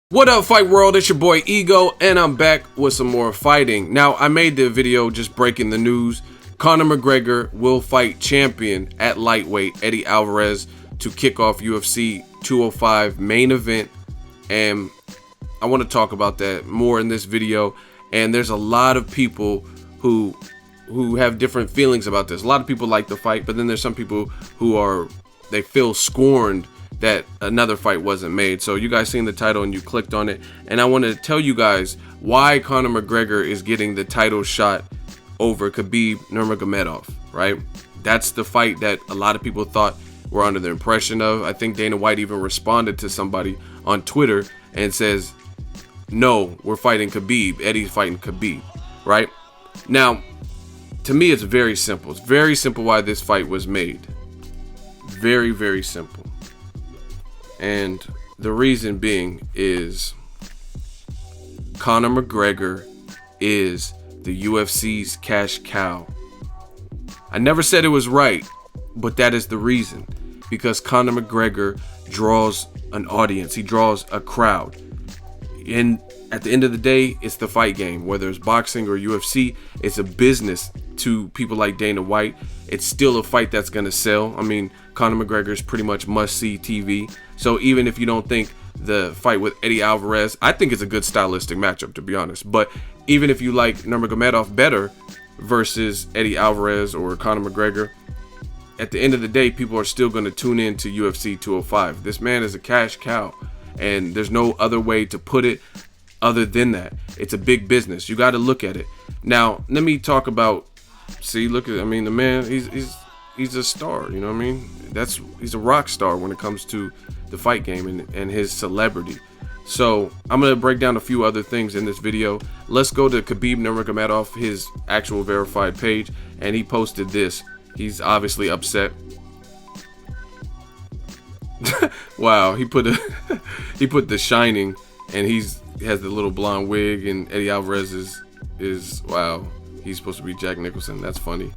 What up, fight world? It's your boy Ego, and I'm back with some more fighting. Now, I made the video just breaking the news. Conor McGregor will fight champion at lightweight Eddie Alvarez to kick off UFC 205 main event, and I want to talk about that more in this video. And there's a lot of people who have different feelings about this. A lot of people like the fight, but then there's some people who they feel scorned that another fight wasn't made. So you guys seen the title and you clicked on it, and I want to tell you guys why Conor McGregor is getting the title shot over Khabib Nurmagomedov, right? That's the fight that a lot of people thought were under the impression of. I think Dana White even responded to somebody on Twitter and says, no, we're fighting Khabib. Eddie's fighting Khabib, right? Now, to me, it's very simple. It's very simple why this fight was made. Very, very simple. And the reason being is Conor McGregor is the UFC's cash cow. I never said it was right, but that is the reason. Because Conor McGregor draws an audience. He draws a crowd. And at the end of the day, it's the fight game. Whether it's boxing or UFC, it's a business to people like Dana White. It's still a fight that's going to sell. I mean, Conor McGregor is pretty much must-see TV. So even if you don't think the fight with Eddie Alvarez, I think it's a good stylistic matchup, to be honest. But even if you like Nurmagomedov better versus Eddie Alvarez or Conor McGregor, at the end of the day, people are still going to tune in to UFC 205. This man is a cash cow, and there's no other way to put it other than that. It's a big business. You got to look at it. Now, let me talk about, the man, he's a star, you know what I mean? He's a rock star when it comes to the fight game and his celebrity. So I'm going to break down a few other things in this video. Let's go to Khabib Nurmagomedov, his actual verified page, and he posted this. He's obviously upset. Wow, he put The Shining, and he has the little blonde wig, and Eddie Alvarez is wow, he's supposed to be Jack Nicholson. That's funny.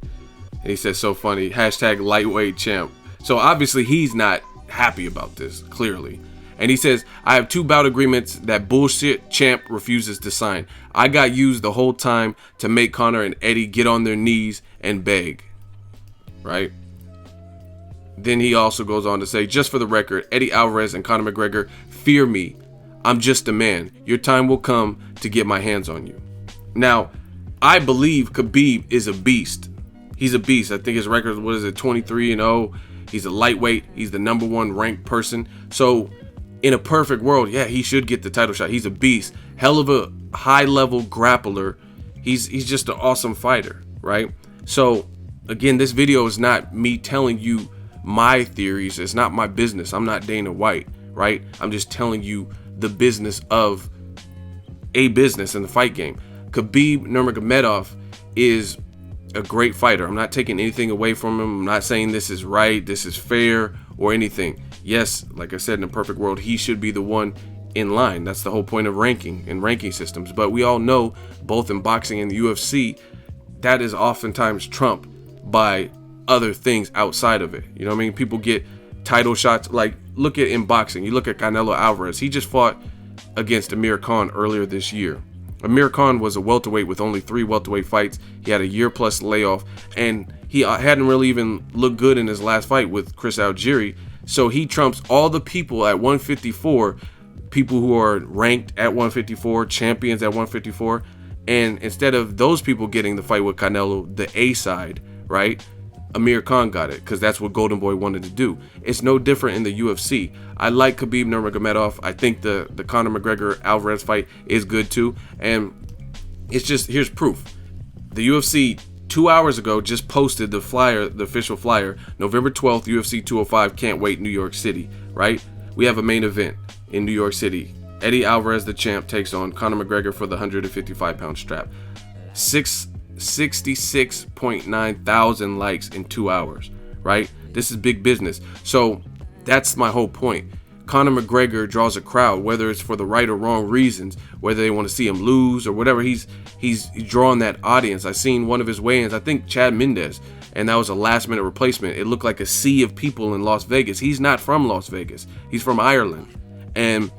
And he says, so funny, hashtag lightweight champ. So obviously he's not happy about this, clearly. And he says, I have 2 bout agreements that bullshit champ refuses to sign. I got used the whole time to make Conor and Eddie get on their knees and beg. Right? Then he also goes on to say, just for the record, Eddie Alvarez and Conor McGregor fear me. I'm just a man. Your time will come to get my hands on you. Now, I believe Khabib is a beast. He's a beast. I think his record, 23-0. He's a lightweight. He's the #1 ranked person. So, in a perfect world, yeah, he should get the title shot. He's a beast. Hell of a high-level grappler. He's just an awesome fighter, right? So, again, this video is not me telling you my theories. It's not my business. I'm not Dana White, right? I'm just telling you the business of a business in the fight game. Khabib Nurmagomedov is a great fighter. I'm not taking anything away from him. I'm not saying this is right, this is fair, or anything. Yes, like I said, in a perfect world, he should be the one in line. That's the whole point of ranking and ranking systems. But we all know, both in boxing and the UFC, that is oftentimes trumped by other things outside of it. You know what I mean? People get title shots. Like, look at in boxing. You look at Canelo Alvarez. He just fought against Amir Khan earlier this year. Amir Khan was a welterweight with only 3 welterweight fights. He had a year-plus layoff, and he hadn't really even looked good in his last fight with Chris Algieri. So he trumps all the people at 154, people who are ranked at 154, champions at 154. And instead of those people getting the fight with Canelo, the A side, right? Amir Khan got it, because that's what Golden Boy wanted to do. It's no different in the UFC. I like Khabib Nurmagomedov. I think the Conor McGregor Alvarez fight is good too. And it's just, here's proof. The UFC 2 hours ago just posted the flyer, the official flyer, November 12th, UFC 205, can't wait, New York City, right? We have a main event in New York City. Eddie Alvarez, the champ, takes on Conor McGregor for the 155-pound strap. 66.9 thousand likes in 2 hours, right? This is big business. So that's my whole point. Conor McGregor draws a crowd, whether it's for the right or wrong reasons, whether they want to see him lose or whatever. He's drawing that audience. I seen one of his weigh-ins, I think Chad Mendez, and that was a last-minute replacement. It looked like a sea of people in Las Vegas. He's not from Las Vegas. He's from Ireland. And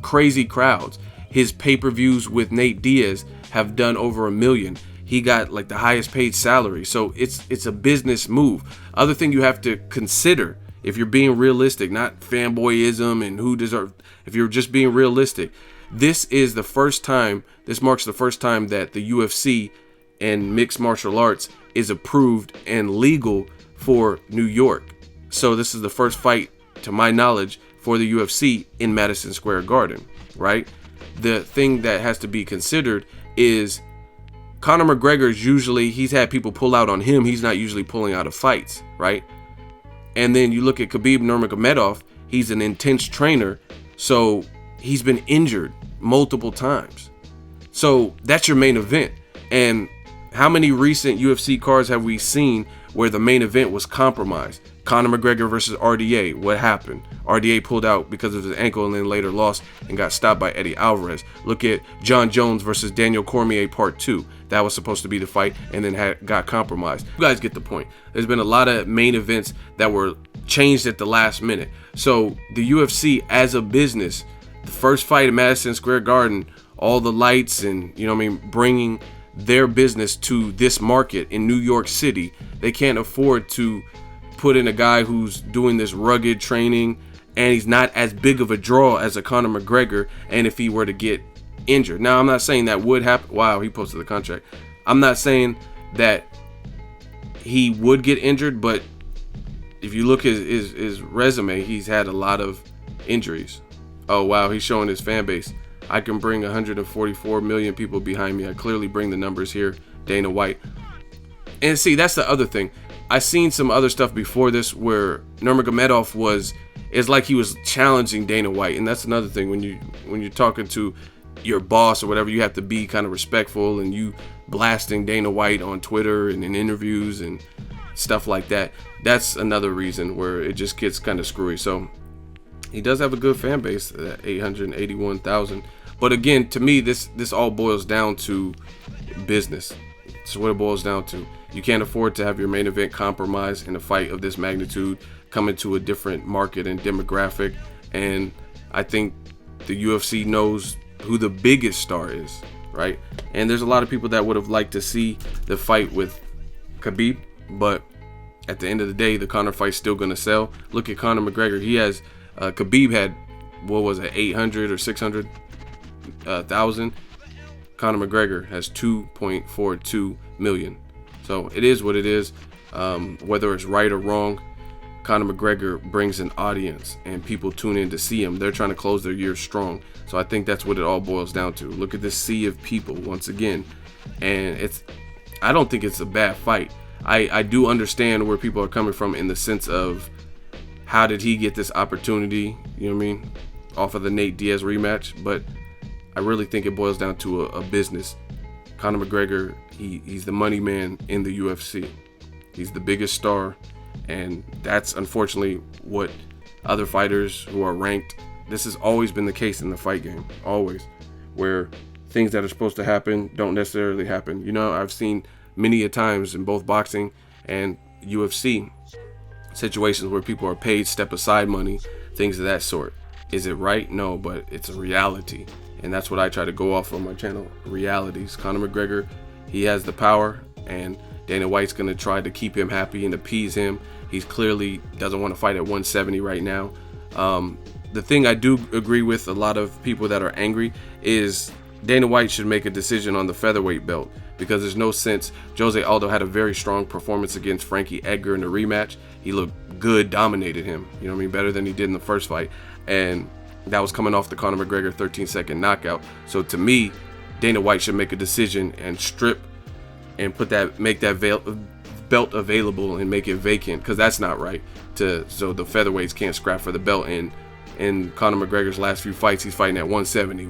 crazy crowds. His pay-per-views with Nate Diaz have done over 1 million. He got like the highest paid salary. So it's a business move. Other thing you have to consider, if you're being realistic, not fanboyism and who deserves, if you're just being realistic, this marks the first time that the UFC and mixed martial arts is approved and legal for New York. So this is the first fight, to my knowledge, for the UFC in Madison Square Garden, right? The thing that has to be considered is Conor McGregor he's had people pull out on him. He's not usually pulling out of fights, right? And then you look at Khabib Nurmagomedov, he's an intense trainer, so he's been injured multiple times. So that's your main event. And how many recent UFC cards have we seen where the main event was compromised? Conor McGregor versus RDA. What happened? RDA pulled out because of his ankle and then later lost and got stopped by Eddie Alvarez. Look at John Jones versus Daniel Cormier Part 2. That was supposed to be the fight and then got compromised. You guys get the point. There's been a lot of main events that were changed at the last minute. So the UFC as a business, the first fight at Madison Square Garden, all the lights and, bringing their business to this market in New York City, they can't afford to put in a guy who's doing this rugged training and he's not as big of a draw as a Conor McGregor. And if he were to get injured, now I'm not saying that would happen. Wow, he posted the contract. I'm not saying that he would get injured, but if you look at his resume, he's had a lot of injuries. Oh wow, he's showing his fan base. I can bring 144 million people behind me. I clearly bring the numbers here, Dana White. And see, that's the other thing. I seen some other stuff before this where Nurmagomedov it's like he was challenging Dana White, and that's another thing. When you're talking to your boss or whatever, you have to be kind of respectful, and you blasting Dana White on Twitter and in interviews and stuff like that. That's another reason where it just gets kind of screwy. So he does have a good fan base, 881,000. But again, to me, this all boils down to business. That's what it boils down to. You can't afford to have your main event compromised in a fight of this magnitude, coming to a different market and demographic. And I think the UFC knows who the biggest star is, right? And there's a lot of people that would have liked to see the fight with Khabib, but at the end of the day, the Conor fight's still going to sell. Look at Conor McGregor. He has, Khabib had, 800 or 600,000. Conor McGregor has 2.42 million. So it is what it is. Whether it's right or wrong, Conor McGregor brings an audience and people tune in to see him. They're trying to close their year strong. So I think that's what it all boils down to. Look at this sea of people once again. And I don't think it's a bad fight. I do understand where people are coming from in the sense of how did he get this opportunity, off of the Nate Diaz rematch. But I really think it boils down to a business. Conor McGregor, he's the money man in the UFC. He's the biggest star, and that's unfortunately what other fighters who are ranked, this has always been the case in the fight game, always, where things that are supposed to happen don't necessarily happen. I've seen many a times in both boxing and UFC situations where people are paid step aside money, things of that sort. Is it right? No, but it's a reality. And that's what I try to go off on my channel, realities. Conor McGregor, he has the power, and Dana White's going to try to keep him happy and appease him. He clearly doesn't want to fight at 170 right now. The thing I do agree with a lot of people that are angry is Dana White should make a decision on the featherweight belt, because there's no sense. Jose Aldo had a very strong performance against Frankie Edgar in the rematch. He looked good, dominated him, better than he did in the first fight. And that was coming off the Conor McGregor 13-second knockout. So to me, Dana White should make a decision and strip and make that belt available and make it vacant, because that's not right. So the featherweights can't scrap for the belt. And in Conor McGregor's last few fights, he's fighting at 170,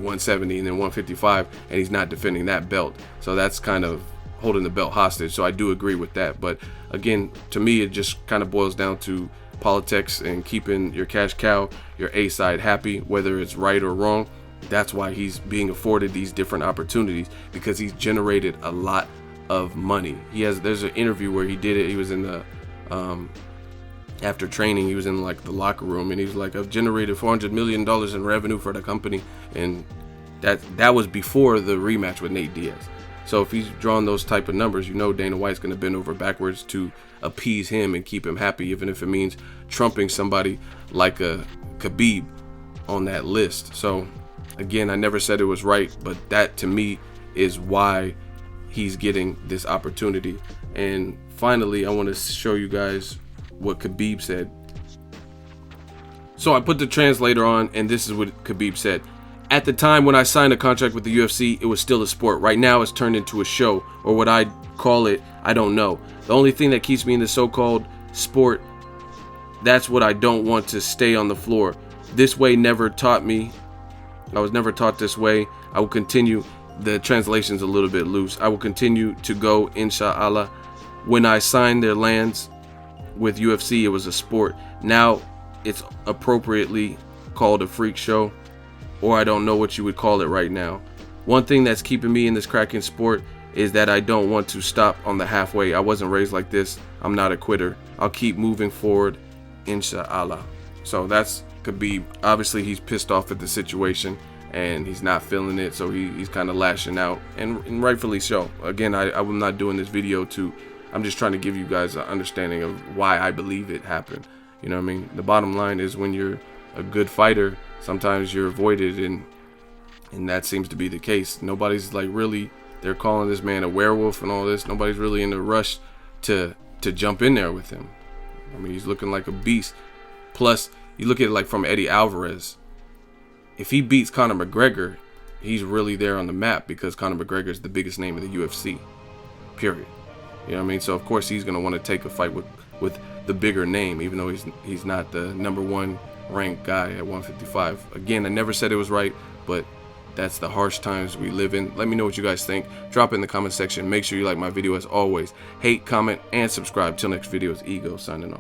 and then 155, and he's not defending that belt. So that's kind of holding the belt hostage. So I do agree with that. But again, to me, it just kind of boils down to politics and keeping your cash cow, your A side happy, whether it's right or wrong. That's why he's being afforded these different opportunities, because he's generated a lot of money. There's an interview where he did it. He was in the after training, he was in like the locker room, and he was like, I've generated $400 million in revenue for the company. And that was before the rematch with Nate Diaz. So if he's drawing those type of numbers, you know Dana White's going to bend over backwards to appease him and keep him happy, even if it means trumping somebody like a Khabib on that list. So again, I never said it was right, but that to me is why he's getting this opportunity. And finally, I want to show you guys what Khabib said. So I put the translator on, and this is what Khabib said. At the time when I signed a contract with the UFC, it was still a sport. Right now it's turned into a show, or what I'd call it, I don't know. The only thing that keeps me in the so-called sport, that's what I don't want to stay on the floor. This way never taught me. I was never taught this way. I will continue. The translation's a little bit loose. I will continue to go, inshallah. When I signed their lands with UFC, it was a sport. Now it's appropriately called a freak show, or I don't know what you would call it right now. One thing that's keeping me in this cracking sport is that I don't want to stop on the halfway. I wasn't raised like this. I'm not a quitter. I'll keep moving forward, inshallah. So that's Khabib. Obviously, he's pissed off at the situation, and he's not feeling it, so he's kind of lashing out, and rightfully so. Again, I'm not doing this video I'm just trying to give you guys an understanding of why I believe it happened. You know what I mean? The bottom line is, when you're a good fighter, sometimes you're avoided, and that seems to be the case. Nobody's like really, they're calling this man a werewolf and all this. Nobody's really in a rush to jump in there with him. I mean, he's looking like a beast. Plus, you look at it like from Eddie Alvarez. If he beats Conor McGregor, he's really there on the map, because Conor McGregor is the biggest name in the UFC, period. You know what I mean? So of course he's going to want to take a fight with the bigger name, even though he's not the #1 ranked guy at 155. Again, I never said it was right, but that's the harsh times we live in. Let me know what you guys think. Drop it in the comment section. Make sure you like my video as always. Hate, comment, and subscribe. Till next video, it's Ego signing off.